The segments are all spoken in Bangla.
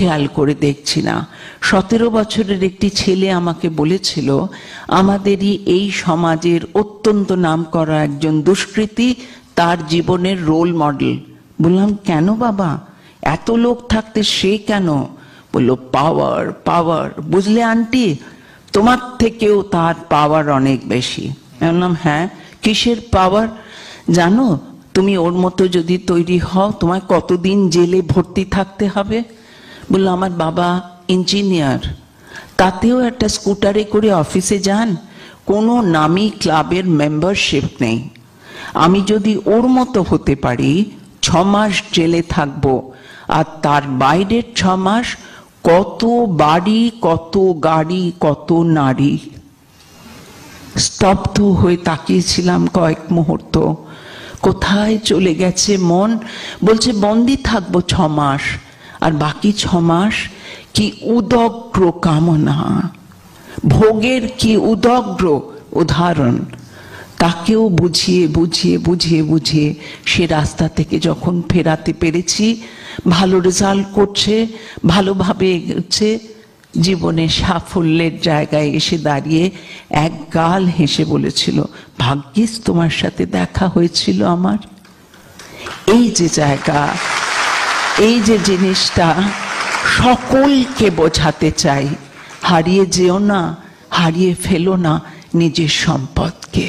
খেয়াল করে দেখছি না। 17 বছরের একটি ছেলে আমাকে বলেছিল, আমাদেরই এই সমাজের অত্যন্ত নামকরা একজন দুষ্কৃতী তার জীবনের রোল মডেল। বললাম, কেন বাবা, এত লোক থাকতে সে কেন? বললো, পাওয়ার পাওয়ার। বুঝলে আন্টি, তোমার থেকেও তার পাওয়ার অনেক বেশি। বললাম, হ্যাঁ, কিসের পাওয়ার? জানো, তুমি ওর মতো যদি তৈরি হও, তোমায় কতদিন জেলে ভর্তি থাকতে হবে? বললো, আমার বাবা ইঞ্জিনিয়ার, তাতেও একটা স্কুটারে করে অফিসে যান, কোনো নামী ক্লাবের মেম্বারশিপ নেই। আমি যদি ওর মতো হতে পারি, 6 মাস জেলে থাকবো, আর তার বাইরের 6 মাস কত বাড়ি, কত গাড়ি, কত নারী। স্তব্ধ হয়ে তাকিয়েছিলাম কয়েক মুহূর্ত। কোথায় চলে গেছে মন? বলছে, বন্দি থাকবো 6 মাস, আর বাকি 6 মাস কি উদগ্র কামনা, ভোগের কি উদগ্র উদাহরণ। তাকেও বুঝিয়ে বুঝিয়ে বুঝিয়ে বুঝিয়ে সে রাস্তা থেকে যখন ফেরাতে পেরেছি, ভালো রেজাল্ট করছে, ভালোভাবে এগোচ্ছে, জীবনে সাফল্যের জায়গায় এসে দাঁড়িয়ে এক গাল হেসে বলেছিল, ভাগ্যিস তোমার সাথে দেখা হয়েছিল আমার। এই যে জায়গা, এই যে জিনিসটা সকলকে বোঝাতে চাই, হারিয়ে যেও না, হারিয়ে ফেলো না নিজের সম্পদকে।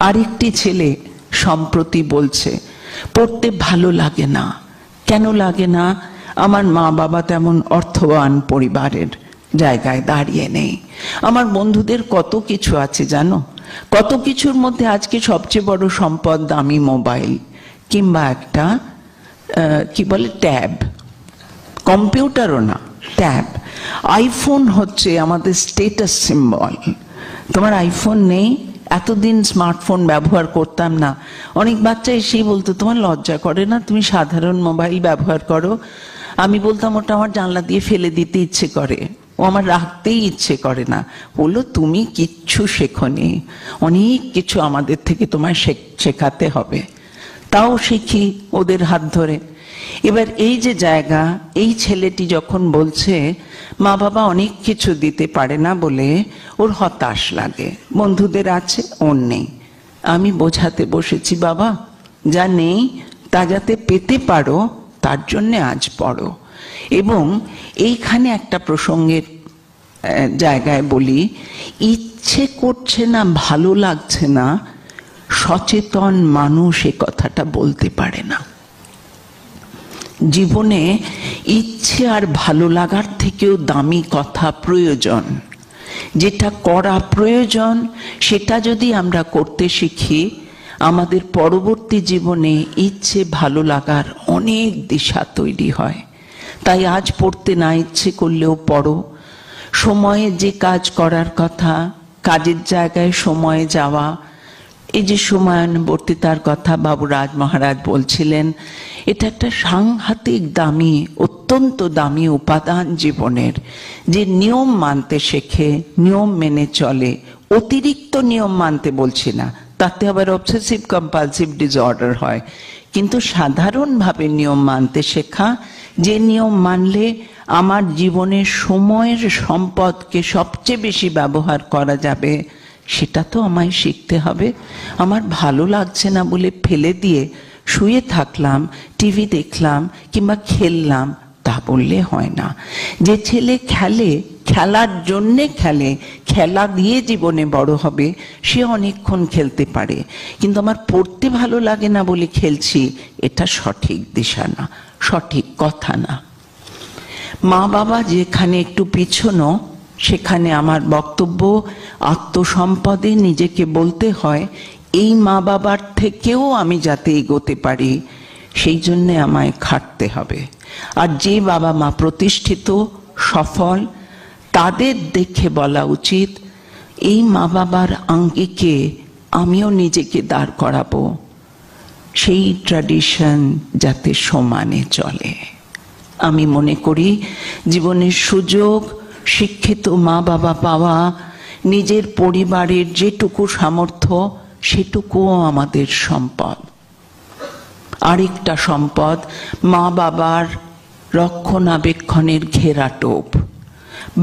আরেকটি ছেলে সম্প্রতি বলছে, পড়তে ভালো লাগে না। কেন লাগে না? আমার মা বাবা তেমন অর্থবান পরিবারের জায়গায় দাঁড়িয়ে নেই। আমার বন্ধুদের কত কিছু আছে জানো, কত কিছুর মধ্যে আজকে সবচেয়ে বড় সম্পদ দামি মোবাইল, কিংবা একটা কি বলে ট্যাব, কম্পিউটারও না, ট্যাব। আইফোন হচ্ছে আমাদের স্টেটাস সিম্বল। তোমার আইফোন নেই? এতদিন স্মার্টফোন ব্যবহার করতাম না। অনেক বাচ্চা এসেই বলতো, তোমার লজ্জা করে না, তুমি সাধারণ মোবাইল ব্যবহার করো? আমি বলতাম, ওটা আমার জানলা দিয়ে ফেলে দিতে ইচ্ছে করে, ও আমার রাখতেই ইচ্ছে করে না। বললো, তুমি কিচ্ছু শেখোনি, অনেক কিছু আমাদের থেকে তোমায় শেখাতে হবে। তাও শিখি ওদের হাত ধরে। এবার এই যে জায়গা, এই ছেলেটি যখন বলছে মা বাবা অনেক কিছু দিতে পারে না বলে ওর হতাশ লাগে, বন্ধুদের আছে, ওর নেই। আমি বোঝাতে বসেছি, বাবা যা নেই তা যাতে পেতে পারো তার জন্য আজ পড়ো। এবং এইখানে একটা প্রসঙ্গের জায়গায় বলি, ইচ্ছে করছে না, ভালো লাগছে না, সচেতন মানুষ এ কথাটা বলতে পারে না। জীবনে ইচ্ছে আর ভালো লাগার থেকেও দামি কথা প্রয়োজন। যেটা করা প্রয়োজন সেটা যদি আমরা করতে শিখি, আমাদের পরবর্তী জীবনে ইচ্ছে ভালো লাগার অনেক দিশা তৈরি হয়। তাই আজ পড়তে না ইচ্ছে করলেও পড়ো। সময়ে যে কাজ করার কথা, কাজের জায়গায় সময়ে যাওয়া, এই যে সময়ানুবর্তিতার কথা বাবুরাজ মহারাজ বলছিলেন, এটা একটা সাংঘাতিক দামি, অত্যন্ত দামি উপাদান জীবনের। যে নিয়ম মানতে শেখে, নিয়ম মেনে চলে, অতিরিক্ত নিয়ম মানতে বলছি না, তাতে আবার অবসেসিভ কম্পালসিভ ডিসঅর্ডার হয়, কিন্তু সাধারণভাবে নিয়ম মানতে শেখা, যে নিয়ম মানলে আমার জীবনের সময়ের সম্পদকে সবচেয়ে বেশি ব্যবহার করা যাবে, সেটা তো আমায় শিখতে হবে। আমার ভালো লাগছে না বলে ফেলে দিয়ে শুয়ে থাকলাম, টিভি দেখলাম কিংবা খেললাম, তা বললে হয় না। যে ছেলে খেলে, খেলার জন্যে খেলে, খেলা দিয়ে জীবনে বড় হবে, সে অনেকক্ষণ খেলতে পারে। কিন্তু আমার পড়তে ভালো লাগে না বলে খেলছি, এটা সঠিক দিশা না, সঠিক কথা না। মা বাবা যেখানে একটু পিছনো, সেখানে আমার বক্তব্য, আত্মসম্পদে নিজেকে বলতে হয়, এই মা বাবার থেকেও আমি যাতে এগোতে পারি, সেই জন্যে আমায় খাটতে হবে। আর যে বাবা মা প্রতিষ্ঠিত, সফল, তাদের দেখে বলা উচিত, এই মা বাবার আঙ্গিকে আমিও নিজেকে দাঁড় করাবো, সেই ট্র্যাডিশন যাতে সমানে চলে। আমি মনে করি জীবনের সুযোগ, শিক্ষিত মা বাবা পাওয়া, নিজের পরিবারের যেটুকু সামর্থ্য, সেটুকুও আমাদের সম্পদ। আরেকটা সম্পদ, মা বাবার রক্ষণাবেক্ষণের ঘেরাটোপ।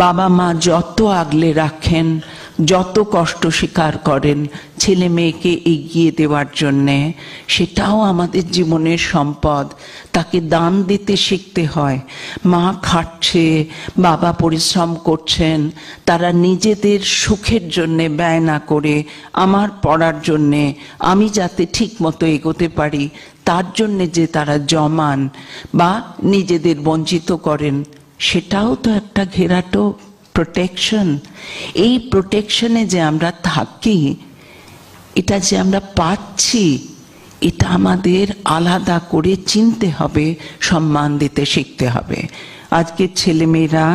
বাবা মা যত আগলে রাখেন, যত কষ্ট স্বীকার করেন ছেলে মেয়েকে এগিয়ে দেওয়ার জন্যে, সেটাও আমাদের জীবনের সম্পদ। তাকে দান দিতে শিখতে হয়। মা খাটছে, বাবা পরিশ্রম করছেন, তারা নিজেদের সুখের জন্যে ব্যয় না করে আমার পড়ার জন্যে, আমি যাতে ঠিক মতো এগোতে পারি তার জন্যে যে তারা জমান বা নিজেদের বঞ্চিত করেন, সেটাও তো একটা ঘেরাটো, প্রোটেকশন। এই প্রোটেকশনে যে আমরা থাকি, এটা যে আমরা পাচ্ছি, এটা আমাদের আলাদা করে চিনতে হবে, সম্মান দিতে শিখতে হবে। আজকের ছেলেমেয়েরা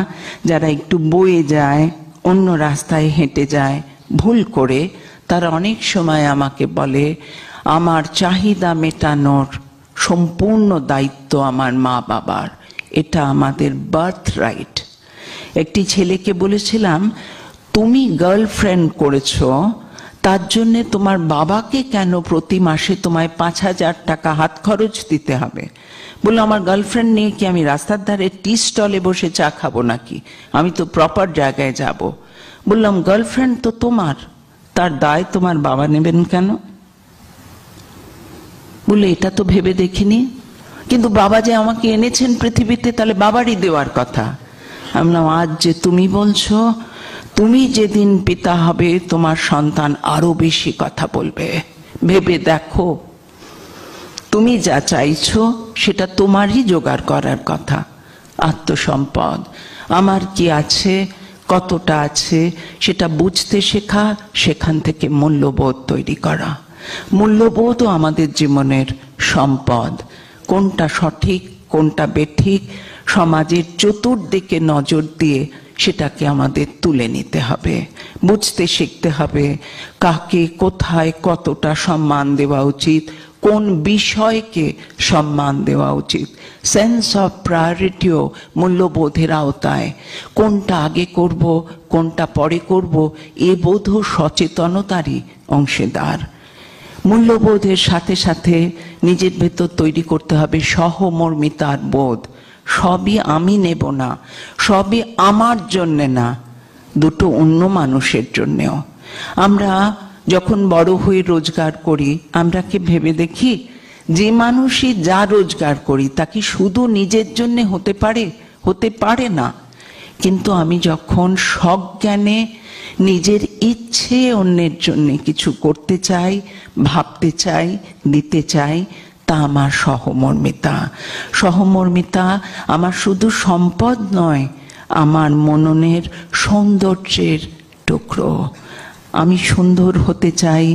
যারা একটু বয়ে যায়, অন্য রাস্তায় হেঁটে যায় ভুল করে, তারা অনেক সময় আমাকে বলে আমার চাহিদা মেটানোর সম্পূর্ণ দায়িত্ব আমার মা বাবার, এটা আমাদের বার্থ রাইট। একটি ছেলেকে বলেছিলাম, তুমি গার্লফ্রেন্ড করেছো, তার জন্যে তোমার বাবাকে কেন প্রতি মাসে তোমায় 5,000 টাকা হাত খরচ দিতে হবে? বললো, আমার গার্লফ্রেন্ড নিয়ে কি আমি রাস্তার ধারে টি স্টলে বসে চা খাবো নাকি? আমি তো প্রপার জায়গায় যাব। বললাম, গার্লফ্রেন্ড তো তোমার, তার দায় তোমার বাবা নেবেন কেন? বলে, এটা তো ভেবে দেখিনি, কিন্তু বাবা যে আমাকে এনেছেন পৃথিবীতে, তাহলে বাবারই দেওয়ার কথা। আমি বললাম, আজ যে তুমি বলছো, তুমি যেদিন পিতা হবে তোমার সন্তান আরো বেশি কথা বলবে। ভেবে দেখো, তুমি যা চাইছো সেটা তোমারই জোগাড় করার কথা। আত্মসম্পদ, আমার কি আছে, কতটা আছে, সেটা বুঝতে শেখা, সেখান থেকে মূল্যবোধ তৈরি করা। মূল্যবোধও আমাদের জীবনের সম্পদ। কোনটা সঠিক, কোনটা বেঠিক, সমাজের চতুর্দিকে নজর দিয়ে সেটাকে আমাদের তুলে নিতে হবে, বুঝতে শিখতে হবে কাকে কোথায় কতটা সম্মান দেওয়া উচিত, কোন বিষয়কে সম্মান দেওয়া উচিত। সেন্স অফ প্রায়োরিটিও মূল্যবোধের আওতায়। কোনটা আগে করব, কোনটা পরে করব, এ বোধও সচেতনতারই অংশীদার। মূল্যবোধের সাথে সাথে নিজের ভেতর তৈরি করতে হবে সহমর্মিতার বোধ। সবই আমি নেব না, সবই আমার জন্যে না, দুটো অন্য মানুষের জন্যেও। আমরা যখন বড় হয়ে রোজগার করি, আমরা কি ভেবে দেখি যে মানুষই যা রোজগার করি তা কি শুধু নিজের জন্য হতে পারে? হতে পারে না। কিন্তু আমি যখন সজ্ঞানে নিজের ইচ্ছে অন্যের জন্য কিছু করতে চাই, ভাবতে চাই, দিতে চাই, তা আমার সহমর্মিতা। সহমর্মিতা আমার শুধু সম্পদ নয়, আমার মননের সৌন্দর্যের টুকরো। আমি সুন্দর হতে চাই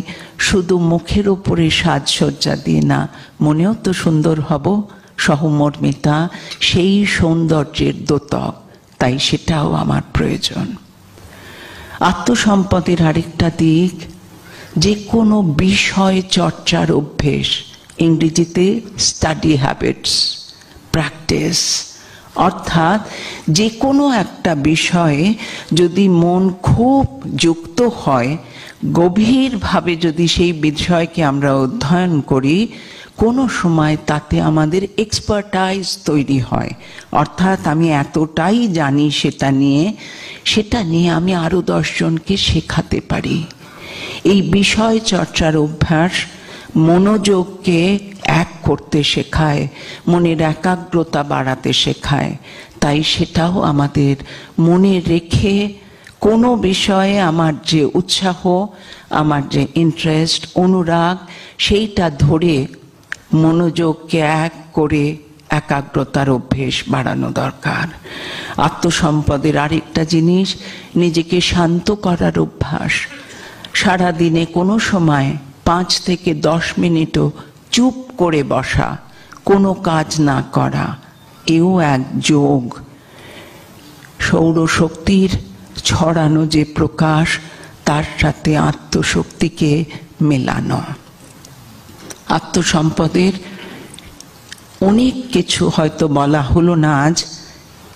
শুধু মুখের ওপরে সাজসজ্জা দিয়ে না, মনেও তো সুন্দর হব। সহমর্মিতা সেই সৌন্দর্যের দ্যোতক, তাই সেটাও আমার প্রয়োজন। আত্মসম্পদের আরেকটা দিক, যে কোনো বিষয় চর্চার অভ্যেস, ইংরেজিতে স্টাডি হ্যাবিটস, প্র্যাকটিস। অর্থাৎ যে কোনো একটা বিষয়ে যদি মন খুব যুক্ত হয়, গভীরভাবে যদি সেই বিষয়কে আমরা অধ্যয়ন করি, কোনো সময় তাতে আমাদের এক্সপার্টাইজ তৈরি হয়। অর্থাৎ আমি এতটাই জানি সেটা নিয়ে আমি আরো 10 জনকে শেখাতে পারি। এই বিষয় চর্চার অভ্যাস মনোযোগকে এক করতে শেখায়, মনের একাগ্রতা বাড়াতে শেখায়। তাই সেটাও আমাদের মনে রেখে, কোনো বিষয়ে আমার যে উৎসাহ, আমার যে ইন্টারেস্ট, অনুরাগ, সেইটা ধরে মনোযোগকে এক করে একাগ্রতার অভ্যেস বাড়ানো দরকার। আত্মসম্পদের আরেকটা জিনিস, নিজেকে শান্ত করার অভ্যাস। সারাদিনে কোনো সময় 5 থেকে 10 মিনিটও চুপ করে বসা, কোনো কাজ না করা, এও এক যোগ। সৌরশক্তির ছড়ানো যে প্রকাশ, তার সাথে আত্মশক্তিকে মেলানো। আত্মসম্পদের অনেক কিছু হয়তো বলা হলো না আজ,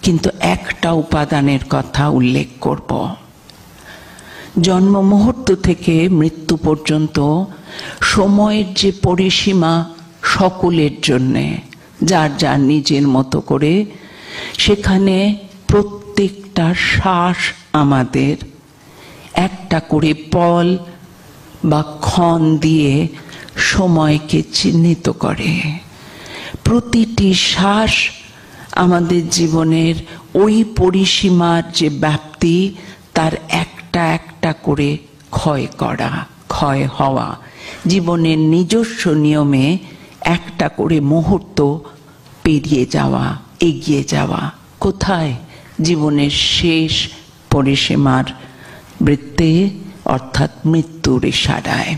কিন্তু একটা উপাদানের কথা উল্লেখ করব। জন্ম মুহূর্ত থেকে মৃত্যু পর্যন্ত সময়ের যে পরিসীমা সকলের জন্যে, যার যার নিজের মতো করে সেখানে প্রত্যেকটা শ্বাস আমাদের একটা করে পল বা ক্ষণ দিয়ে সময়কে চিহ্নিত করে। প্রতিটি শ্বাস আমাদের জীবনের ওই পরিসীমার যে ব্যাপ্তি, তার একটা একটা করে ক্ষয় হওয়া, জীবনের নিজস্ব নিয়মে একটা করে মুহূর্ত পেরিয়ে যাওয়া, এগিয়ে যাওয়া। কোথায়? জীবনের শেষ পরিসীমার বৃত্তে, অর্থাৎ মৃত্যুর ইশারায়।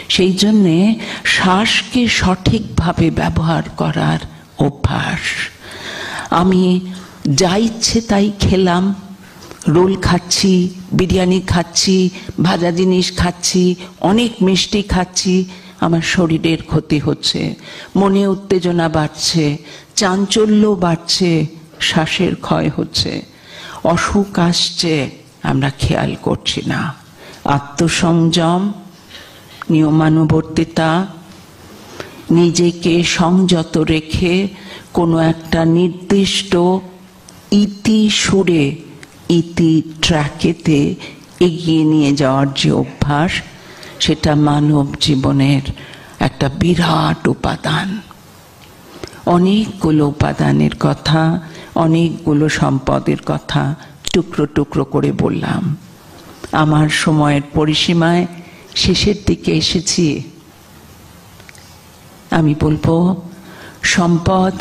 সেই জন্যে শ্বাসকে সঠিকভাবে ব্যবহার করার অভ্যাস। আমি যা ইচ্ছে তাই খেলাম, রোল খাচ্ছি, বিরিয়ানি খাচ্ছি, ভাজা জিনিস খাচ্ছি, অনেক মিষ্টি খাচ্ছি, আমার শরীরের ক্ষতি হচ্ছে, মনে উত্তেজনা বাড়ছে, চাঞ্চল্য বাড়ছে, শ্বাসের ক্ষয় হচ্ছে, অসুখ আসছে, আমরা খেয়াল করছি না। আত্মসংযম, নিয়মানুবর্তিতা, নিজেকে সংযত রেখে কোনো একটা নির্দিষ্ট ইতি সুরে, ইতি ট্র্যাকেতে এগিয়ে নিয়ে যাওয়ার যে অভ্যাস, সেটা মানব জীবনের একটা বিরাট উপাদান। অনেকগুলো উপাদানের কথা, অনেকগুলো সম্পদের কথা টুকরো টুকরো করে বললাম। আমার সময়ের পরিসীমায় শেষের দিকে এসেছি। আমি বলবো, সম্পদ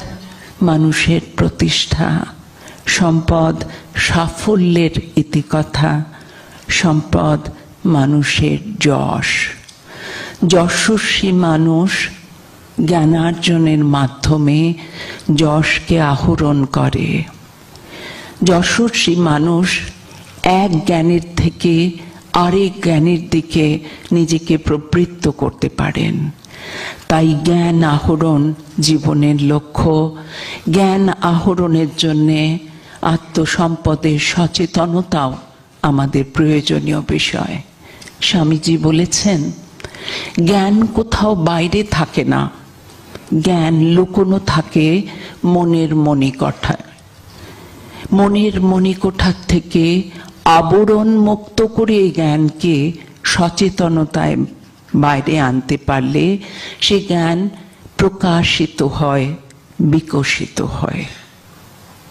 মানুষের প্রতিষ্ঠা, সম্পদ সাফল্যের ইতিকথা, সম্পদ মানুষের যশ। যশস্বী মানুষ জ্ঞানার্জনের মাধ্যমে যশকে আহরণ করে। যশস্বী মানুষ এক জ্ঞানের থেকে আরেক জ্ঞানের দিকে নিজেকে প্রবৃত্ত করতে পারেন। তাই জ্ঞান আহরণ জীবনের লক্ষ্য। জ্ঞান আহরণের জন্যে আত্মসম্পদের সচেতনতাও আমাদের প্রয়োজনীয় বিষয়। স্বামীজি বলেছেন, জ্ঞান কোথাও বাইরে থাকে না, জ্ঞান লুকোনো থাকে মনের মণিকোঠায়। মনের মণিকোঠার থেকে আবরণ মুক্ত করে জ্ঞানকে সচেতনতায় বাইরে আনতে পারলে সে জ্ঞান প্রকাশিত হয়, বিকশিত হয়।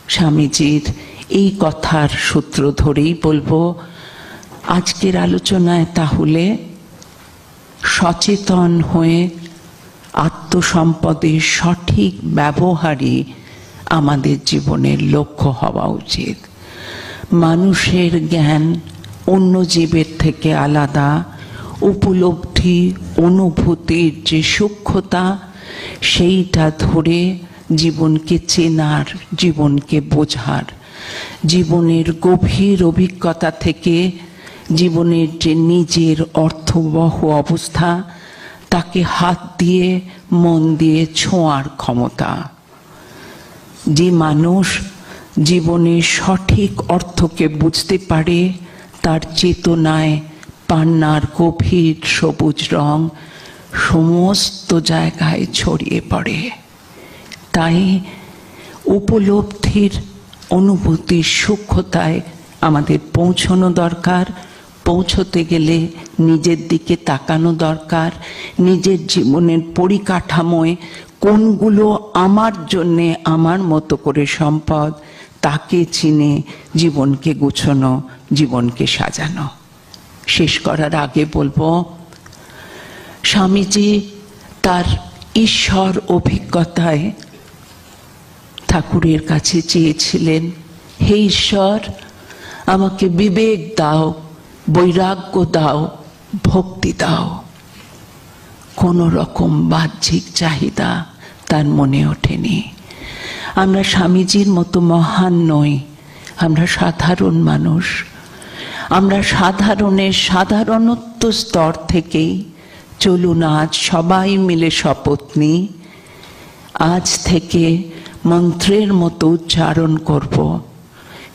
স্বামীজির এই কথার সূত্র ধরেই বলবো, আজকের আলোচনায় তাহলে সচেতন হয়ে আত্মসম্পদের সঠিক ব্যবহারই আমাদের জীবনের লক্ষ্য হওয়া উচিত। মানুষের জ্ঞান অন্য জীবের থেকে আলাদা। উপলব্ধি, অনুভূতির যে সূক্ষ্মতা, সেইটা ধরে জীবনকে চেনার, জীবনকে বোঝার, জীবনের গভীর অভিজ্ঞতা থেকে জীবনের যে নিজের অর্থবহ অবস্থা, তাকে হাত দিয়ে মন দিয়ে ছোঁয়ার ক্ষমতা। যে মানুষ জীবনের সঠিক অর্থকে বুঝতে পারে, তার চেতনায় পান্নার গভীর সবুজ রং সমস্ত জায়গায় ছড়িয়ে পড়ে। তাই উপলব্ধির, অনুভূতির সূক্ষ্মতায় আমাদের পৌঁছানো দরকার। পৌঁছতে গেলে নিজের দিকে তাকানো দরকার। নিজের জীবনের পরিকাঠামোয় কোনগুলো আমার জন্যে আমার মতো করে সম্পদ, তাকে চিনে জীবনকে গুছানো, জীবনকে সাজানো। শেষ করার আগে বলবো, স্বামীজি তার ঈশ্বর অভিজ্ঞতায় ঠাকুরের কাছে চেয়েছিলেন, হে ঈশ্বর, আমাকে বিবেক দাও, বৈরাগ্য দাও, ভক্তি দাও। কোনো রকম বাহ্যিক চাহিদা তার মনে ওঠেনি। আমরা স্বামীজির মতো মহান নই, আমরা সাধারণ মানুষ। আমরা সাধারণের সাধারণত্ব স্তর থেকেই চলুন আজ সবাই মিলে শপথ নিই, আজ থেকে মন্ত্রের মতো উচ্চারণ করব,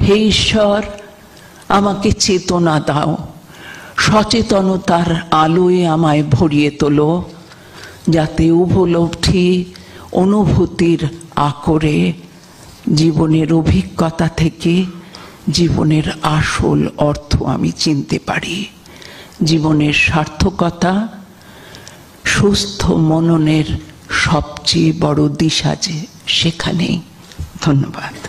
হে ঈশ্বর, আমাকে চেতনা দাও, সচেতনতার আলোয় আমায় ভরিয়ে তোলো, যাতে উপলব্ধি, অনুভূতির আকরে জীবনের অভিজ্ঞতা থেকে জীবনের আসল অর্থ আমি চিনতে পারি। জীবনের সার্থকতা সুস্থ মননের সবচেয়ে বড় দিশা যে সেখানেই। ধন্যবাদ।